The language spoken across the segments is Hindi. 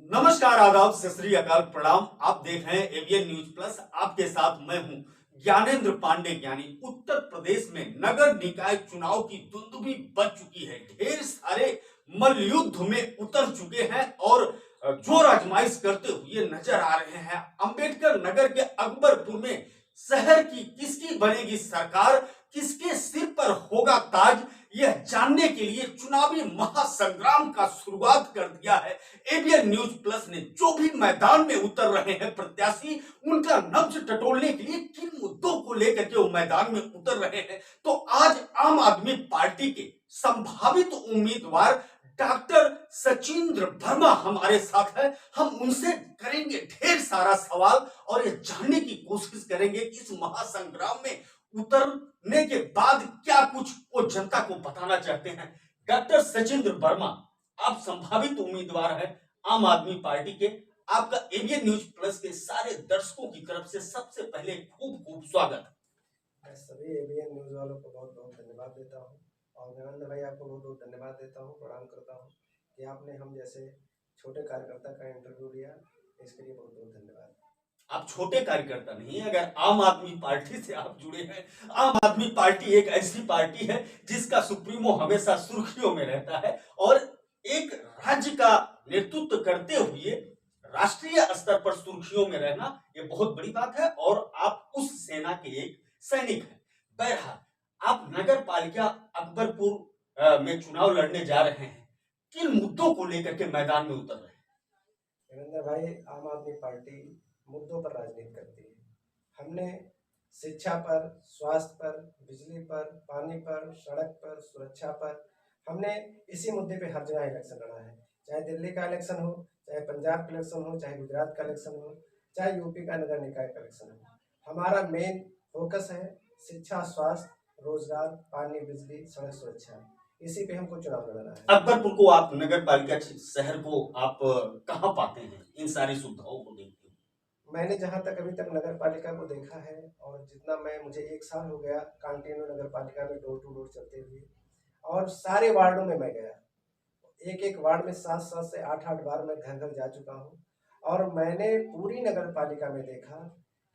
नमस्कार, आदाब, सत श्री अकाल, प्रणाम। आप देख रहे हैं एवीएन न्यूज प्लस। आपके साथ मैं हूं ज्ञानेंद्र पांडे ज्ञानी। उत्तर प्रदेश में नगर निकाय चुनाव की दुंदुभी बज चुकी है। ढेर सारे मल्लयुद्ध में उतर चुके हैं और जोर आजमाइश करते हुए नजर आ रहे हैं। अंबेडकर नगर के अकबरपुर में शहर की किसकी बनेगी सरकार, किसके सिर पर होगा ताज, यह जानने के लिए चुनावी महासंग्राम का शुरुआत कर दिया है एबीएन न्यूज प्लस ने। जो भी मैदान में उतर रहे हैं प्रत्याशी, उनका नब्ज टटोलने के लिए किन मुद्दों को लेकर के वो मैदान में उतर रहे हैं, तो आज आम आदमी पार्टी के संभावित उम्मीदवार डॉक्टर सचिंद्र वर्मा हमारे साथ है। हम उनसे करेंगे ढेर सारा सवाल और ये जानने की कोशिश करेंगे कि इस महासंग्राम में उतरने के बाद क्या कुछ वो जनता को बताना चाहते हैं। डॉक्टर सचिंद्र वर्मा, आप संभावित उम्मीदवार हैं आम आदमी पार्टी के। आपका एबीएन न्यूज प्लस के सारे दर्शकों की तरफ से सबसे पहले खूब खूब स्वागत। मैं सभी एबीएन न्यूज वालों को बहुत बहुत धन्यवाद देता हूं और नरेंद्र भाई आपको बहुत बहुत धन्यवाद देता हूं, प्रणाम करता हूं कि आपने हम जैसे छोटे कार्यकर्ता का इंटरव्यू लिया, इसके लिए बहुत बहुत धन्यवाद। आप छोटे कार्यकर्ता नहीं, अगर आम आदमी पार्टी से आप जुड़े हैं। आम आदमी पार्टी एक ऐसी पार्टी है जिसका सुप्रीमो हमेशा सुर्खियों में रहता है और एक राज्य का नेतृत्व करते हुए राष्ट्रीय स्तर पर सुर्खियों में रहना ये बहुत बड़ी बात है और आप उस सेना के एक सैनिक हैं। बहरहाल, आप नगर पालिका अकबरपुर में चुनाव लड़ने जा रहे हैं। किन मुद्दों को लेकर के मैदान में उतर रहे हैं? नरेंद्र भाई, आम आदमी पार्टी मुद्दों पर राजनीति करती है। हमने शिक्षा पर, स्वास्थ्य पर, बिजली पर, पानी पर, सड़क पर, सुरक्षा पर, हमने इसी मुद्दे पे हर जगह इलेक्शन लड़ा है। चाहे दिल्ली का इलेक्शन हो, चाहे पंजाब का इलेक्शन हो, चाहे गुजरात का इलेक्शन हो, चाहे यूपी का नगर निकाय का इलेक्शन हो। हमारा मेन फोकस है शिक्षा, स्वास्थ्य, रोजगार, पानी, बिजली, सड़क सुरक्षा। इसी पे हमको चुनाव लड़ना है। अकबरपुर को आप नगर पालिका शहर को आप कहाँ पाते हैं इन सारी सुविधाओं को देखते हुए? मैंने जहाँ तक अभी तक नगर पालिका को देखा है और जितना मुझे 1 साल हो गया कांटिन्यू नगर पालिका में डोर टू डोर चलते हुए, और सारे वार्डों में मैं गया। एक एक वार्ड में 7 से 8 बार मैं घर घर जा चुका हूँ और मैंने पूरी नगर पालिका में देखा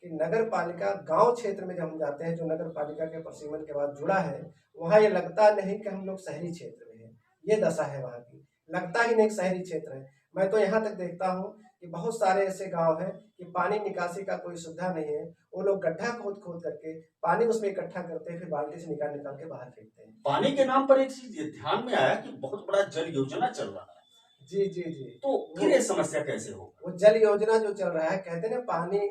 कि नगर पालिका गांव क्षेत्र में जब हम जाते हैं, जो नगर पालिका के प्रसिमन के बाद जुड़ा है, वहाँ ये लगता नहीं कि हम लोग शहरी क्षेत्र में हैं। ये दशा है वहाँ की, लगता ही नहीं शहरी क्षेत्र है। मैं तो यहाँ तक देखता हूँ कि बहुत सारे ऐसे गांव हैं कि पानी निकासी का कोई सुविधा नहीं है। वो लोग गड्ढा खोद खोद करके पानी उसमें इकट्ठा करते हैं, फिर बाल्टी से निकाल निकाल के बाहर फेंकते हैं। पानी के नाम पर एक चीज ध्यान में आया कि बहुत बड़ा जल योजना चल रहा है। जी जी जी। तो फिर ये समस्या कैसे होगा? वो जल योजना जो चल रहा है, कहते हैं ना पानी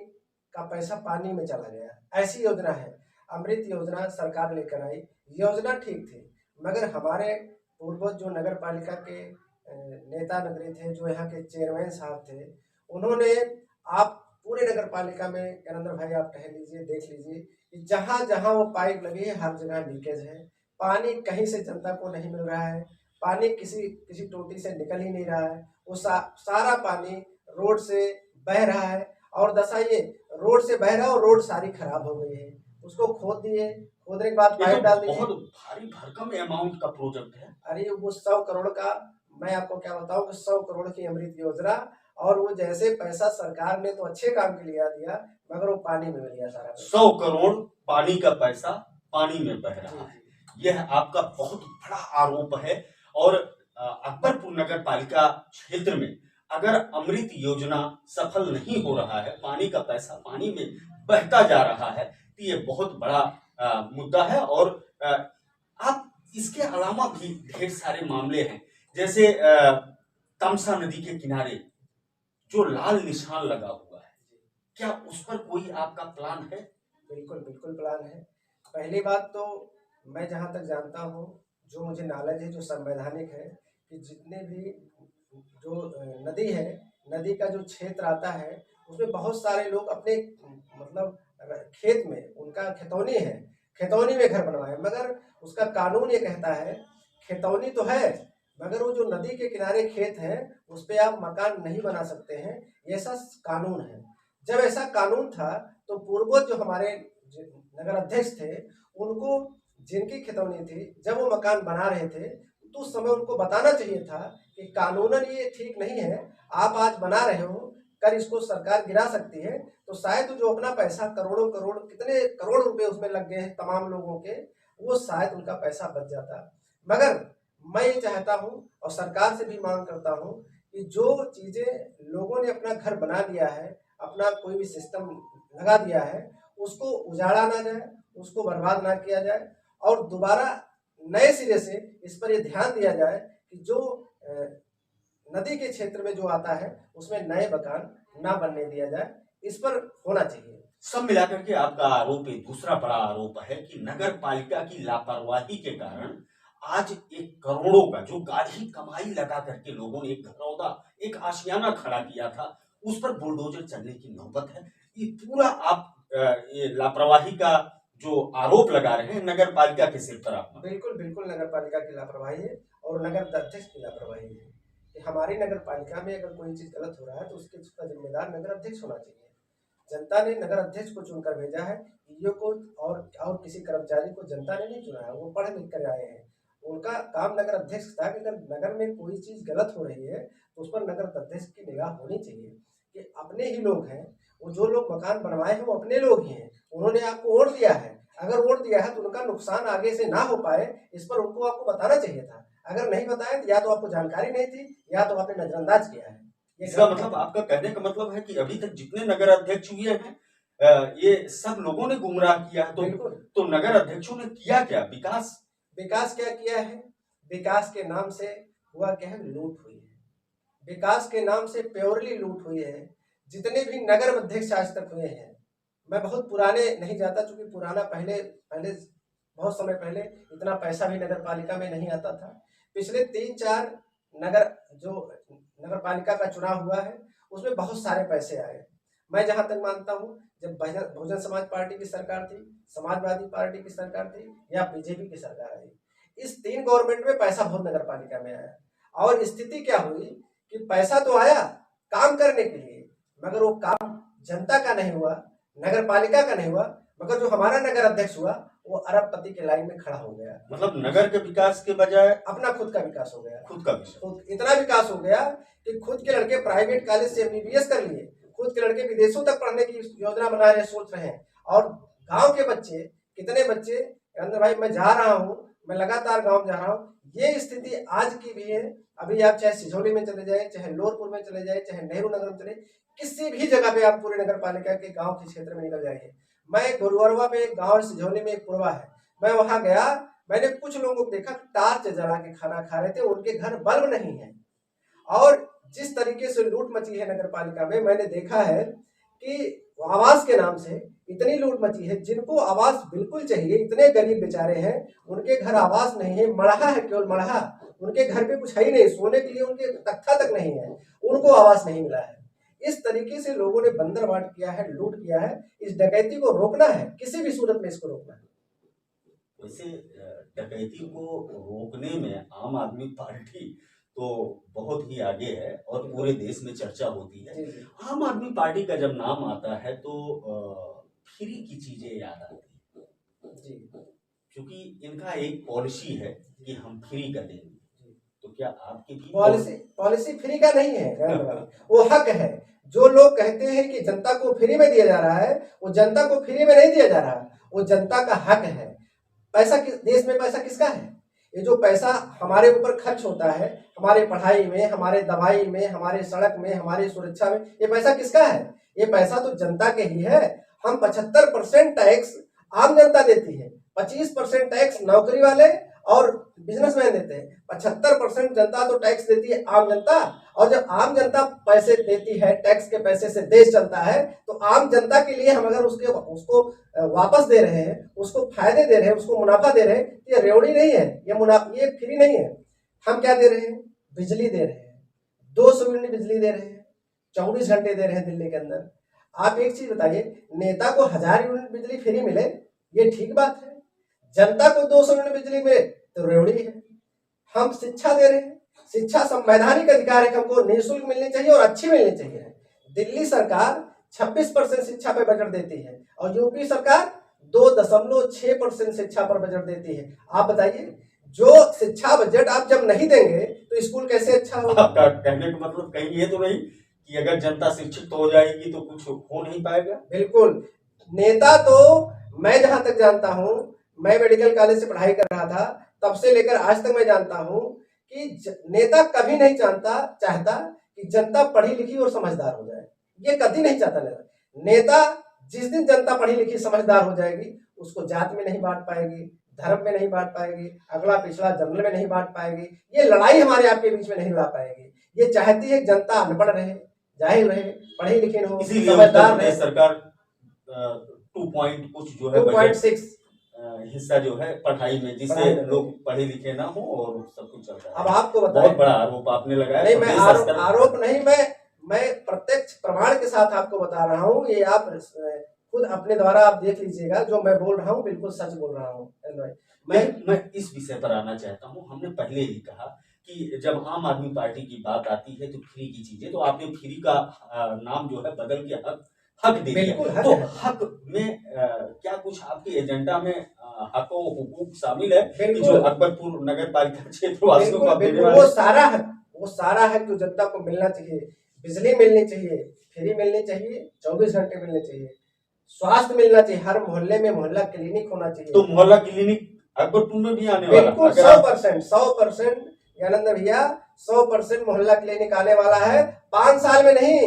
का पैसा पानी में चला गया, ऐसी योजना है। अमृत योजना सरकार लेकर आई, योजना ठीक थी, मगर हमारे पूर्वज जो नगर पालिका के नेता नगरी थे, जो यहाँ के चेयरमैन साहब थे, उन्होंने, आप पूरे नगर पालिका में नरेंद्र भाई आप टहल लीजिए, देख लीजिए कि जहाँ जहाँ वो पाइप लगी है हर जगह लीकेज है। पानी कहीं से जनता को नहीं मिल रहा है, पानी किसी किसी टोटी से निकल ही नहीं रहा है। वो सारा पानी रोड से बह रहा है और दशा ये, रोड से बह रहा है और रोड सारी खराब हो गई है। उसको खोद दिए, खोदने के बाद पाइप डाल दिए। बहुत भारी भरकम अमाउंट का प्रोजेक्ट है। अरे वो 100 करोड़ का, मैं आपको क्या बताऊं कि 100 करोड़ की अमृत योजना, और वो जैसे पैसा सरकार ने तो अच्छे काम के लिए दिया, मगर वो पानी में मिल गया सारा। 100 करोड़ पानी का पैसा पानी में बह रहा है, यह आपका बहुत बड़ा आरोप है। और अकबरपुर नगर पालिका क्षेत्र में अगर अमृत योजना सफल नहीं हो रहा है, पानी का पैसा पानी में बहता जा रहा है, तो ये बहुत बड़ा मुद्दा है। और आप इसके अलावा भी ढेर सारे मामले हैं, जैसे तमसा नदी के किनारे जो लाल निशान लगा हुआ है, क्या उस पर कोई आपका प्लान है? बिल्कुल बिल्कुल प्लान है। पहली बात तो मैं जहाँ तक जानता हूँ, जो मुझे नॉलेज है, जो संवैधानिक है, कि जितने भी जो नदी है, नदी का जो क्षेत्र आता है, उसमें बहुत सारे लोग अपने मतलब खेत में, उनका खेतौनी है, खेतौनी में घर बनवाए, मगर उसका कानून ये कहता है, खेतौनी तो है मगर वो जो नदी के किनारे खेत है उस पर आप मकान नहीं बना सकते हैं, ऐसा कानून है। जब ऐसा कानून था तो पूर्वज जो हमारे नगर अध्यक्ष थे, उनको जिनकी खितौनी थी, जब वो मकान बना रहे थे, तो उस समय उनको बताना चाहिए था कि कानूनन ये ठीक नहीं है, आप आज बना रहे हो, कल इसको सरकार गिरा सकती है, तो शायद जो अपना पैसा करोड़ों करोड़ कितने करोड़ रुपए उसमें लग गए हैं तमाम लोगों के, वो शायद उनका पैसा बच जाता। मगर मैं ये चाहता हूँ और सरकार से भी मांग करता हूँ कि जो चीज़ें लोगों ने अपना घर बना दिया है, अपना कोई भी सिस्टम लगा दिया है, उसको उजाड़ा ना जाए, उसको बर्बाद ना किया जाए और दोबारा नए सिरे से इस पर ये ध्यान दिया जाए कि जो नदी के क्षेत्र में जो आता है उसमें नए मकान ना बनने दिया जाए, इस पर होना चाहिए। सब मिलाकर के आपका आरोप एक दूसरा बड़ा आरोप है कि नगर पालिका की लापरवाही के कारण आज एक करोड़ों का जो गाढ़ी कमाई लगा करके लोगों ने एक घरौदा एक आशियाना खड़ा किया था, उस पर बुलडोजर चलने की नौबत है। ये पूरा आप ये लापरवाही का जो आरोप लगा रहे हैं नगर पालिका के सिर पर आप। बिल्कुल बिल्कुल नगर पालिका की लापरवाही है और नगर अध्यक्ष की लापरवाही है कि हमारी नगर पालिका में अगर कोई चीज गलत हो रहा है तो उसका जिम्मेदार नगर अध्यक्ष होना चाहिए। जनता ने नगर अध्यक्ष को चुनकर भेजा है, ईओ को और किसी कर्मचारी को जनता ने नहीं चुना है, वो पढ़ लिख कर आए हैं। उनका काम नगर अध्यक्ष था कि अगर नगर में कोई चीज गलत हो रही है तो उस पर नगर अध्यक्ष की निगाह होनी चाहिए कि अपने ही लोग हैं, वो जो लोग मकान बनवाए हैं वो अपने लोग ही हैं, उन्होंने आपको वोट दिया है, अगर वोट दिया है तो उनका नुकसान आगे से ना हो पाए इस पर उनको आपको बताना चाहिए था। अगर नहीं बताया तो या तो आपको जानकारी नहीं थी या तो आपने नजरअंदाज किया है। इसका मतलब आपका कहने का मतलब है कि अभी तक जितने नगर अध्यक्ष हुए हैं ये सब लोगों ने गुमराह किया है। तो नगर अध्यक्षों ने किया क्या? विकास क्या किया है? विकास के नाम से हुआ क्या है? लूट हुई है। विकास के नाम से प्योरली लूट हुई है। जितने भी नगर अध्यक्ष आज तक हुए हैं, मैं बहुत पुराने नहीं जाता चूंकि पुराना पहले बहुत समय पहले इतना पैसा भी नगर पालिका में नहीं आता था। पिछले 3-4 नगर पालिका का चुनाव हुआ है उसमें बहुत सारे पैसे आए। मैं जहां तक मानता हूं जब बहुजन समाज पार्टी की सरकार थी, समाजवादी पार्टी की सरकार थी या बीजेपी की सरकार आई, इस 3 गवर्नमेंट में पैसा बहुत नगर पालिका में आया और स्थिति क्या हुई कि पैसा तो आया काम करने के लिए, मगर वो काम जनता का नहीं हुआ, नगर पालिका का नहीं हुआ, मगर जो हमारा नगर अध्यक्ष हुआ वो अरबपति के लाइन में खड़ा हो गया। मतलब नगर के विकास के बजाय अपना खुद का विकास हो गया। खुद इतना विकास हो गया कि खुद के लड़के प्राइवेट कॉलेज से एमबीबीएस कर लिए, खुद के लड़के विदेशों तक पढ़ने की योजना बना रहे, सोच रहे हैं। और गांव के बच्चे, कितने बच्चे अंदर भाई मैं जा रहा हूँ, मैं लगातार गाँव जा रहा हूँ, ये स्थिति आज की भी है। अभी आप चाहे सिझौली में चले जाए, चाहे लोरपुर में चले जाए, चाहे नेहरू नगर में चले, किसी भी जगह पे आप पूरे नगर पालिका के गांव के क्षेत्र में निकल जाइए। मैं गुरुवारवा में एक गांव सिझौली में एक पुरवा है, मैं वहां गया, मैंने कुछ लोगों को देखा टार्च जला के खाना खा रहे थे, उनके घर बल्ब नहीं है। और जिस तरीके से लूट मची है नगर पालिका में, मैंने देखा है कि आवास के नाम से इतनी लूट मची है। जिनको आवास बिल्कुल चाहिए, इतने गरीब बेचारे हैं, उनके घर आवास नहीं है, मढ़ा है, केवल मढ़ा, उनके घर पे कुछ है ही नहीं, सोने के लिए उनके तख्ता तक नहीं है, उनको आवास नहीं मिला है। इस तरीके से लोगों ने बंदरवाट किया है, लूट किया है। इस डकैती को रोकना है, किसी भी सूरत में इसको रोकना है। वैसे डकैती को रोकने में आम आदमी पार्टी तो बहुत ही आगे है और पूरे देश में चर्चा होती है। आम आदमी पार्टी का जब नाम आता है तो फ्री की चीजें याद आती है जी, क्योंकि इनका एक पॉलिसी है कि हम फ्री का देंगे। तो क्या आपकी भी पॉलिसी फ्री का नहीं है, वो हक है। जो लोग कहते हैं कि जनता को फ्री में दिया जा रहा है, वो जनता को फ्री में नहीं दिया जा रहा, वो जनता का हक है। पैसा देश में पैसा किसका है? ये जो पैसा हमारे ऊपर खर्च होता है, हमारे पढ़ाई में, हमारे दवाई में, हमारे सड़क में, हमारी सुरक्षा में, ये पैसा किसका है? ये पैसा तो जनता के ही है। हम 75% टैक्स आम जनता देती है, 25% टैक्स नौकरी वाले और बिजनेसमैन देते हैं, 75% जनता तो टैक्स देती है आम जनता। और जब आम जनता पैसे देती है, टैक्स के पैसे से देश चलता है, तो आम जनता के लिए हम अगर उसको वापस दे रहे हैं, उसको फायदे दे रहे हैं, उसको मुनाफा दे रहे हैं, ये रेवड़ी नहीं है, ये फ्री नहीं है। हम क्या दे रहे हैं? बिजली दे रहे हैं, 200 यूनिट बिजली दे रहे हैं, 24 घंटे दे रहे हैं दिल्ली के अंदर। आप एक चीज बताइए, नेता को 1000 यूनिट बिजली फ्री मिले, ये ठीक बात है? जनता को 200 यूनिट बिजली मिले तो रेवड़ी है। हम शिक्षा दे रहे हैं, शिक्षा संवैधानिक अधिकार है, हमको निःशुल्क मिलनी चाहिए और अच्छी मिलनी चाहिए। दिल्ली सरकार 26% शिक्षा पे बजट देती है और यूपी सरकार 2.6% शिक्षा पर बजट देती है। आप बताइए, जो शिक्षा बजट आप जब नहीं देंगे तो स्कूल कैसे अच्छा होगा? आपका कहने का मतलब कहीं ये तो नहीं कि अगर जनता शिक्षित हो जाएगी तो कुछ हो नहीं पाएगा? बिल्कुल। नेता तो मैं जहां तक जानता हूं, मैं मेडिकल कॉलेज से पढ़ाई कर रहा था, तब से लेकर आज तक मैं जानता हूं कि नेता कभी नहीं चाहता कि जनता पढ़ी लिखी और समझदार हो जाए। ये कभी नहीं चाहता नेता। नेता जिस दिन जनता पढ़ी लिखी समझदार हो जाएगी, उसको जात में नहीं बांट पाएगी, धर्म में नहीं बांट पाएगी, अगला पिछड़ा जनरल में नहीं बांट पाएगी। ये लड़ाई हमारे आपके बीच में नहीं ला पाएगी। ये चाहती है जनता अनपढ़ रहे, जाहिल रहे, पढ़ी लिखी हो, इसीलिए उत्तर समझदार रहे। प्रदेश सरकार 2 पॉइंट कुछ जो है बजट 2.6 हिस्सा जो है पढ़ाई में, जिससे पढ़ाई में। लोग पढ़े लिखे ना हो और सब कुछ चलता है। अब आपको बहुत बताएं, बड़ा आरोप आपने लगाया। नहीं मैं प्रदेश स्तर आरोप नहीं, मैं प्रत्यक्ष प्रमाण के साथ आपको बता रहा हूँ। ये आप खुद अपने द्वारा आप देख लीजिएगा, जो मैं बोल रहा हूँ बिल्कुल सच बोल रहा हूँ। मैं इस विषय पर आना चाहता हूँ। हमने पहले ही कहा कि जब आम आदमी पार्टी की बात आती है तो फ्री की चीजें, तो आपने फ्री का नाम जो है बदल के हक दे दिया। बिल्कुल हक तो है। हक में क्या कुछ आपके एजेंडा में हक और हुकूक शामिल है कि बिल्कुल। जो अकबरपुर नगर पालिका क्षेत्र वासियों को बिल्कुल आप देने बिल्कुल, वाले वो सारा हक जो जनता को मिलना चाहिए। बिजली मिलनी चाहिए, फ्री मिलनी चाहिए, 24 घंटे मिलने चाहिए, स्वास्थ्य मिलना चाहिए, हर मोहल्ले में मोहल्ला क्लिनिक होना चाहिए। तो मोहल्ला क्लिनिक अकबरपुर में भी आने वाला? बिल्कुल अगर 100% ज्ञानंद भैया, 100% मोहल्ला क्लिनिक आने वाला है। 5 साल में नहीं,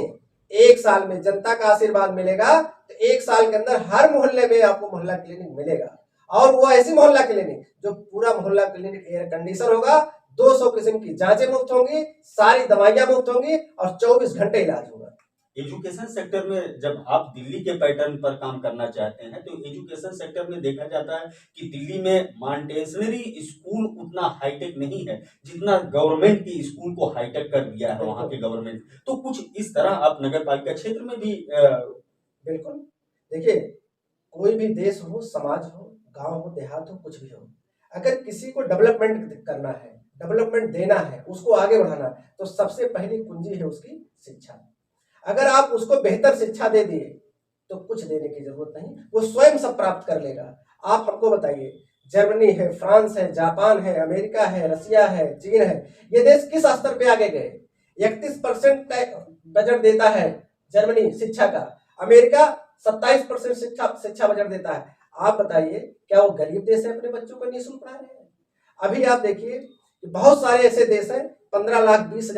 1 साल में जनता का आशीर्वाद मिलेगा तो 1 साल के अंदर हर मोहल्ले में आपको मोहल्ला क्लिनिक मिलेगा। और वो ऐसी मोहल्ला क्लिनिक जो पूरा मोहल्ला क्लिनिक एयर कंडीशन होगा, 200 किस्म की जांचें मुफ्त होंगी, सारी दवाइयां मुफ्त होंगी और 24 घंटे इलाज होगा। एजुकेशन सेक्टर में जब आप दिल्ली के पैटर्न पर काम करना चाहते हैं तो एजुकेशन सेक्टर में देखा जाता है कि दिल्ली में मॉन्टेसरी स्कूल उतना हाईटेक नहीं है जितना गवर्नमेंट की स्कूल को हाईटेक कर दिया है वहां के गवर्नमेंट। तो कुछ इस तरह आप नगर पालिका क्षेत्र में भी बिल्कुल। देखिए, कोई भी देश हो, समाज हो, गांव हो, देहात हो, कुछ भी हो, अगर किसी को डेवलपमेंट करना है, डेवलपमेंट देना है, उसको आगे बढ़ाना है, तो सबसे पहली कुंजी है उसकी शिक्षा। अगर आप उसको बेहतर शिक्षा दे दिए तो कुछ देने की जरूरत नहीं, वो स्वयं सब प्राप्त कर लेगा। आप हमको बताइए, जर्मनी है, फ्रांस है, जापान है, अमेरिका है, रसिया है, चीन है, ये देश किस स्तर पे आगे गए? 31% बजट देता है जर्मनी शिक्षा का, अमेरिका 27% शिक्षा बजट देता है। आप बताइए, क्या वो गरीब देश है अपने बच्चों को निःशुल्क पढ़ा रहे हैं? अभी आप देखिए कि बहुत सारे ऐसे देश हैं, 15 लाख 20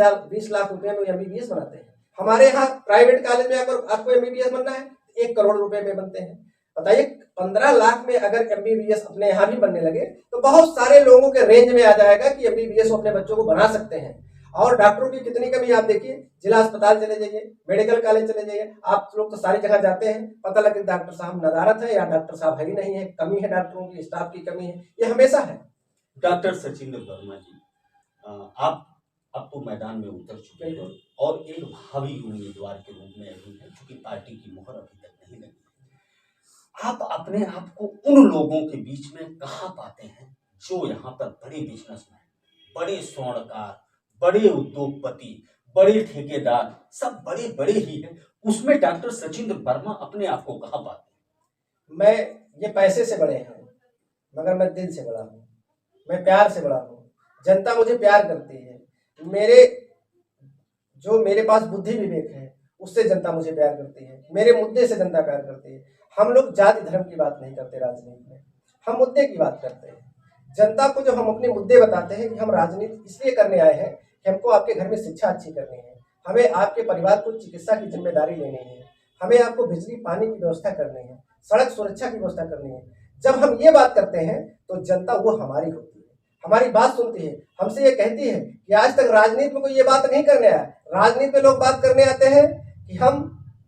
लाख रुपए में एमबीबीएस बनाते हैं। हमारे यहाँ प्राइवेट कॉलेज में अगर आपको एमबीबीएस बनना है 1 करोड़ रुपए में बनते हैं। बताइए, 15 लाख में अगर एमबीबीएस अपने यहाँ भी बनने लगे तो बहुत सारे लोगों के रेंज में आ जाएगा कि एमबीबीएस अपने बच्चों को बना सकते हैं। और डॉक्टरों की कितनी कमी, आप देखिए, जिला अस्पताल चले जाइए, मेडिकल कॉलेज चले जाइए, आप लोग तो सारी जगह जाते हैं, पता लगे डॉक्टर साहब नदारत है या डॉक्टर साहब है ही नहीं है, कमी है डॉक्टरों की, स्टाफ की कमी है, ये हमेशा है। डॉक्टर सचिंद्र वर्मा जी, आप अब तो मैदान में उतर चुके हैं और एक भावी उम्मीदवार के रूप में अभी हैं, क्योंकि पार्टी की मोहर अभी तक नहीं लगी। आप अपने आप को उन लोगों के बीच में कहाँ पाते हैं जो यहाँ पर बड़े बिजनेसमैन, बड़े स्वर्णकार, बड़े उद्योगपति, बड़े ठेकेदार, सब बड़े बड़े ही हैं, उसमें डॉक्टर सचिंद्र वर्मा अपने आप को कहाँ पाते हैं? मैं ये पैसे से बड़े हैं मगर मैं दिल से बड़ा हूँ, मैं प्यार से बड़ा हूँ। जनता मुझे प्यार करती है, मेरे पास बुद्धि विवेक है, उससे जनता मुझे प्यार करती है, मेरे मुद्दे से जनता प्यार करती है। हम लोग जाति धर्म की बात नहीं करते राजनीति में, हम मुद्दे की बात करते हैं। जनता को जब हम अपने मुद्दे बताते हैं कि हम राजनीति इसलिए करने आए हैं कि हमको आपके घर में शिक्षा अच्छी करनी है, हमें आपके परिवार को चिकित्सा की जिम्मेदारी लेनी है, हमें आपको बिजली पानी की व्यवस्था करनी है, सड़क सुरक्षा की व्यवस्था करनी है। जब हम ये बात करते हैं तो जनता वो हमारी होती है, हमारी बात सुनती है, हमसे ये कहती है कि आज तक राजनीति में कोई ये बात नहीं करने आया। राजनीति में लोग बात करने आते हैं कि हम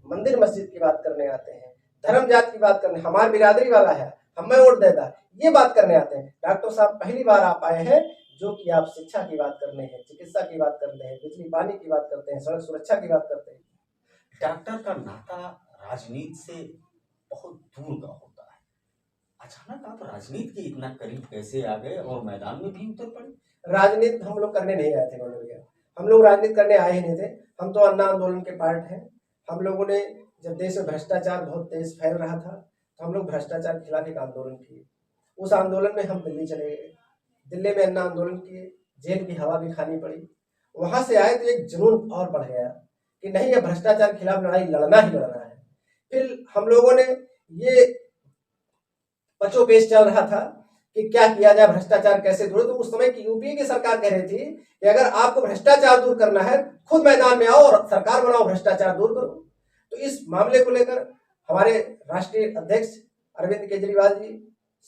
मंदिर मस्जिद की बात करने आते हैं, धर्म जात की बात करने, हमारी बिरादरी वाला है, हमें वोट देता है, ये बात करने आते हैं। डॉक्टर साहब पहली बार आप आए हैं जो कि आप शिक्षा की बात करने हैं, चिकित्सा की बात करते हैं, बिजली पानी की बात करते हैं, सड़क सुरक्षा की बात करते हैं। डॉक्टर का नाता राजनीति से बहुत दूर का होता है। अचानक आप राजनीति के इतना करीब कैसे आ गए और मैदान में भी उतर पड़े? राजनीति हम लोग करने नहीं आए थे भैया, हम लोग राजनीति करने आए ही नहीं थे। हम तो अन्ना आंदोलन के पार्ट हैं। हम लोगों ने जब देश में भ्रष्टाचार बहुत तेज फैल रहा था तो हम लोग भ्रष्टाचार के खिलाफ एक आंदोलन किए। उस आंदोलन में हम दिल्ली चले गए, दिल्ली में अन्ना आंदोलन किए, जेल की हवा भी खानी पड़ी। वहां से आए तो एक जुनून और बढ़ गया कि नहीं, ये भ्रष्टाचार के खिलाफ लड़ाई लड़ना ही लड़ना है। फिर हम लोगों ने ये पचोपेश चल रहा था कि क्या किया जाए, भ्रष्टाचार कैसे दूर। तो उस समय की यूपीए की सरकार कह रही थी कि अगर आपको भ्रष्टाचार दूर करना है, खुद मैदान में आओ और सरकार बनाओ, भ्रष्टाचार दूर करो। तो इस मामले को लेकर हमारे राष्ट्रीय अध्यक्ष अरविंद केजरीवाल जी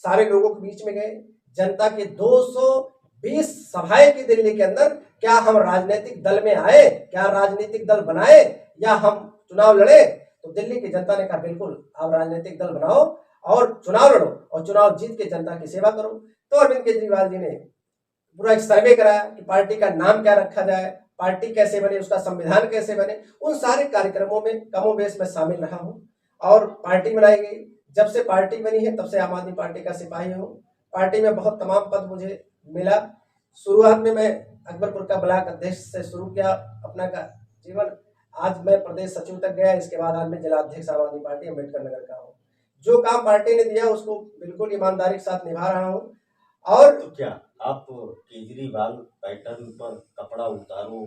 सारे लोगों के बीच में गए। जनता के 220 सभाएं की दिल्ली के अंदर, क्या हम राजनीतिक दल में आए, क्या राजनीतिक दल बनाए या हम चुनाव लड़े? तो दिल्ली की जनता ने कहा बिल्कुल आप राजनीतिक दल बनाओ और चुनाव लड़ो और चुनाव जीत के जनता की सेवा करो। तो अरविंद केजरीवाल जी ने पूरा एक सर्वे कराया कि पार्टी का नाम क्या रखा जाए, पार्टी कैसे बने, उसका संविधान कैसे बने। उन सारे कार्यक्रमों में कमोबेश में शामिल रहा हूं और पार्टी बनाई गई। जब से पार्टी बनी है तब से आम आदमी पार्टी का सिपाही हूं। पार्टी में बहुत तमाम पद मुझे मिला। शुरुआत में मैं अकबरपुर का ब्लॉक अध्यक्ष से शुरू किया अपना का जीवन। आज मैं प्रदेश सचिव तक गया। इसके बाद आज मैं जिला अध्यक्ष आम आदमी पार्टी अम्बेडकर नगर का हूँ। जो काम पार्टी ने दिया उसको बिल्कुल ईमानदारी के साथ निभा रहा हूँ। और तो क्या आप केजरीवाल पैटर्न पर कपड़ा उतारो,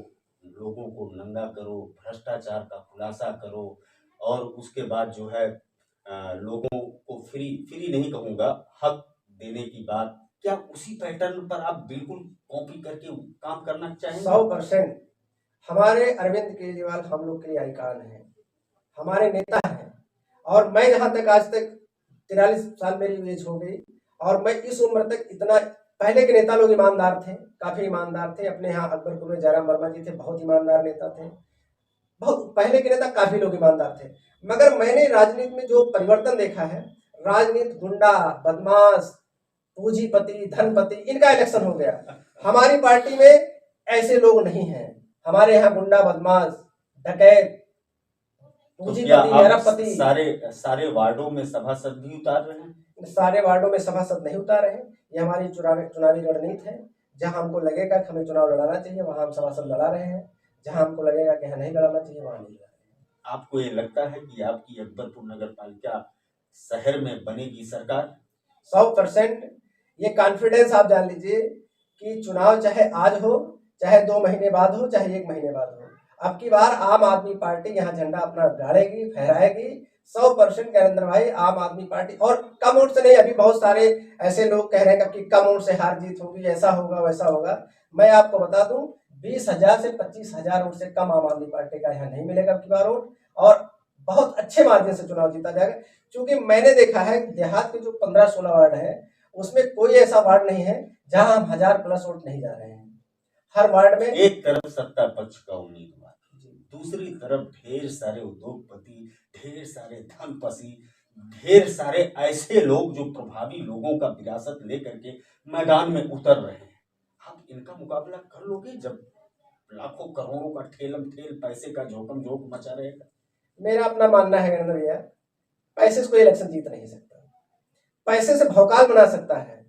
लोगों को नंगा करो, भ्रष्टाचार का खुलासा करो और उसके बाद जो है लोगों को फ्री नहीं कहूंगा, हक देने की बात, क्या उसी पैटर्न पर आप बिल्कुल कॉपी करके काम करना चाहेंगे? 100% हमारे अरविंद केजरीवाल हम लोग के लिए आइकॉन है, हमारे नेता हैं। और मैं जहां तक आज तक 43 साल मेरी एज हो गई और मैं इस उम्र तक इतना, पहले के नेता लोग ईमानदार थे, काफी ईमानदार थे। अपने यहाँ अकबरपुर में जयराम वर्मा जी थे, बहुत ईमानदार नेता थे। बहुत पहले के नेता काफी लोग ईमानदार थे। मगर मैंने राजनीति में जो परिवर्तन देखा है, राजनीति गुंडा, बदमाश, पूंजीपति, धनपति, इनका इलेक्शन हो गया। हमारी पार्टी में ऐसे लोग नहीं हैं। हमारे यहाँ गुंडा, बदमाश, डकैत, तो क्या पूंजीपति, आप अरबपति सारे वार्डों में सभासद भी उतार रहे हैं? सारे वार्डों में सभासद नहीं उतारे हैं। ये हमारी चुनावी रणनीति है। जहां हमको लगेगा कि हमें चुनाव लड़ाना चाहिए वहां हम सभासद लड़ा रहे हैं। जहां हमको लगेगा कि नहीं लड़ाना चाहिए वहां नहीं लड़ा रहे हैं। आपको ये लगता है कि आपकी अकबरपुर नगर पालिका शहर में बनेगी सरकार? 100% ये कॉन्फिडेंस आप जान लीजिए कि चुनाव चाहे आज हो, चाहे 2 महीने बाद हो, चाहे 1 महीने बाद हो, अब की बार आम आदमी पार्टी यहाँ झंडा अपना गाड़ेगी, फहराएगी। 100% नरेंद्र भाई, आम आदमी पार्टी। और कम वोट से नहीं, अभी बहुत सारे ऐसे लोग कह रहे हैं कि कम वोट से हार जीत होगी, ऐसा होगा वैसा होगा। मैं आपको बता दूं 20,000 से 25,000 वोट से कम आम आदमी पार्टी का यहाँ नहीं मिलेगा अब की बार वोट, और बहुत अच्छे मार्जिन से चुनाव जीता जाएगा। क्योंकि मैंने देखा है देहात के जो 15-16 वार्ड है उसमें कोई ऐसा वार्ड नहीं है जहां हम 1000+ वोट नहीं जा रहे हैं। हर वार्ड में एक तरफ सत्ता पक्ष का उम्मीदवार, दूसरी तरफ ढेर सारे उद्योगपति, ढेर सारे धनपति, ढेर सारे ऐसे लोग जो प्रभावी लोगों का विरासत लेकर के मैदान में उतर रहे हैं। आप इनका मुकाबला कर लोगे जब लाखों करोड़ों का ठेलम ठेल पैसे का झोंकम झोंक मचा रहेगा? मेरा अपना मानना है नरेंद्र भैया, पैसे से कोई इलेक्शन जीत नहीं सकता। पैसे से भौकाल बना सकता है,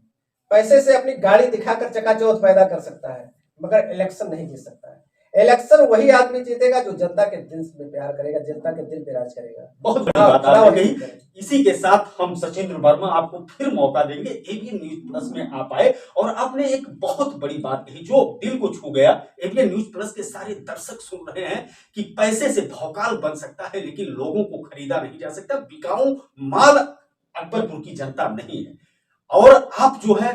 पैसे से अपनी गाड़ी दिखाकर चकाचौंध पैदा कर सकता है, मगर इलेक्शन नहीं जीत सकता है। इलेक्शन वही आदमी जीतेगा जो जनता के दिल में प्यार करेगा, जनता के दिल पे राज करेगा। बहुत बड़ी बात आपने कही। इसी के साथ हम सचिंद्र वर्मा आपको फिर मौका देंगे एबीएन न्यूज प्लस में आप आए और आपने एक बहुत बड़ी बात कही जो दिल को छू गया। एबीएन न्यूज प्लस के सारे दर्शक सुन रहे हैं कि पैसे से भौकाल बन सकता है लेकिन लोगों को खरीदा नहीं जा सकता। बिकाऊ माल अकबरपुर की जनता नहीं है। और आप जो है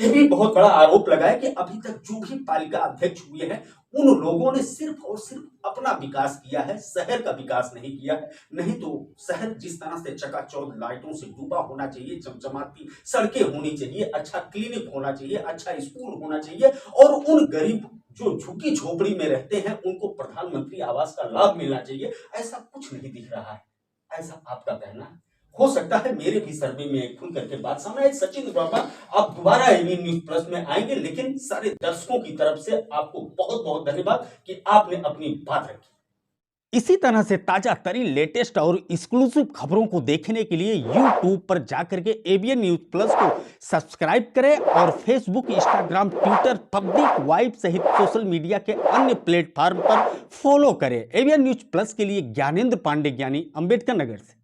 ये भी बहुत बड़ा आरोप लगाए कि अभी तक जो भी पालिका अध्यक्ष हुए हैं उन लोगों ने सिर्फ और सिर्फ अपना विकास किया है, शहर का विकास नहीं किया है। नहीं तो शहर जिस तरह से चकाचौंध लाइटों से डूबा होना चाहिए, चमचमाती सड़कें होनी चाहिए, अच्छा क्लिनिक होना चाहिए, अच्छा स्कूल होना चाहिए और उन गरीब जो झुग्गी झोपड़ी में रहते हैं उनको प्रधानमंत्री आवास का लाभ मिलना चाहिए, ऐसा कुछ नहीं दिख रहा है। ऐसा आपका कहना है। हो सकता है मेरे भी सर्वे में खुल करके बात सामने आए। सचिंद्र वर्मा आप दोबारा एबीएन न्यूज प्लस में आएंगे, लेकिन सारे दर्शकों की तरफ से आपको बहुत बहुत धन्यवाद कि आपने अपनी बात रखी। इसी तरह से ताजा तरीन, लेटेस्ट और एक्सक्लूसिव खबरों को देखने के लिए YouTube पर जाकर के एबीएन न्यूज प्लस को सब्सक्राइब करें और Facebook, Instagram, Twitter, public vibe सहित सोशल मीडिया के अन्य प्लेटफॉर्म पर फॉलो करें। एबीएन न्यूज प्लस के लिए ज्ञानेंद्र पांडे, ज्ञानी, अम्बेडकर नगर से।